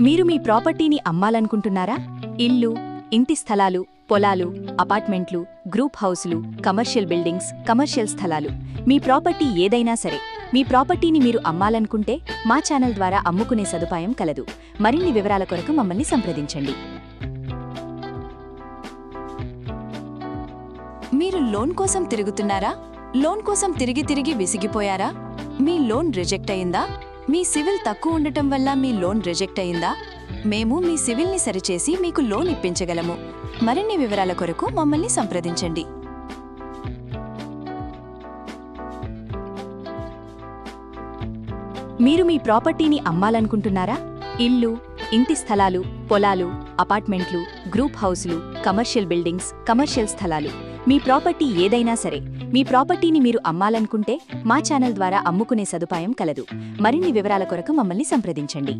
మీరు మీ ప్రాపర్టీని అమ్మాలనుకుంటున్నారా? ఇల్లు, ఇంటి స్థలాలు, పొలాలు, అపార్ట్మెంట్లు, గ్రూప్ హౌసులు, కమర్షియల్ బిల్డింగ్స్, కమర్షియల్ స్థలాలు, మీ ప్రాపర్టీ ఏదైనా సరే, మీ ప్రాపర్టీని మీరు అమ్మాలనుకుంటే మా ఛానల్ ద్వారా అమ్ముకునే సదుపాయం కలదు. మరిన్ని వివరాల కొరకు మమ్మల్ని సంప్రదించండి. మీరు లోన్ కోసం తిరుగుతున్నారా? లోన్ కోసం తిరిగి విసిగిపోయారా? మీ లోన్ రిజెక్ట్ అయిందా? మీ సివిల్ తక్కువ ఉండటం వల్ల మీ లోన్ రిజెక్ట్ అయిందా? మేము మీ సివిల్ని సరిచేసి మీకు లోన్ ఇప్పించగలము. మరిన్ని వివరాల కొరకు మమ్మల్ని సంప్రదించండి. మీరు మీ ప్రాపర్టీని అమ్మాలనుకుంటున్నారా? ఇల్లు, ఇంటి స్థలాలు, పొలాలు, అపార్ట్మెంట్లు, గ్రూప్ హౌసులు, కమర్షియల్ బిల్డింగ్స్, కమర్షియల్ స్థలాలు, మీ ప్రాపర్టీ ఏదైనా సరే, మీ ప్రాపర్టీని మీరు అమ్మాలనుకుంటే మా ఛానల్ ద్వారా అమ్ముకునే సదుపాయం కలదు. మరిన్ని వివరాల కొరకు మమ్మల్ని సంప్రదించండి.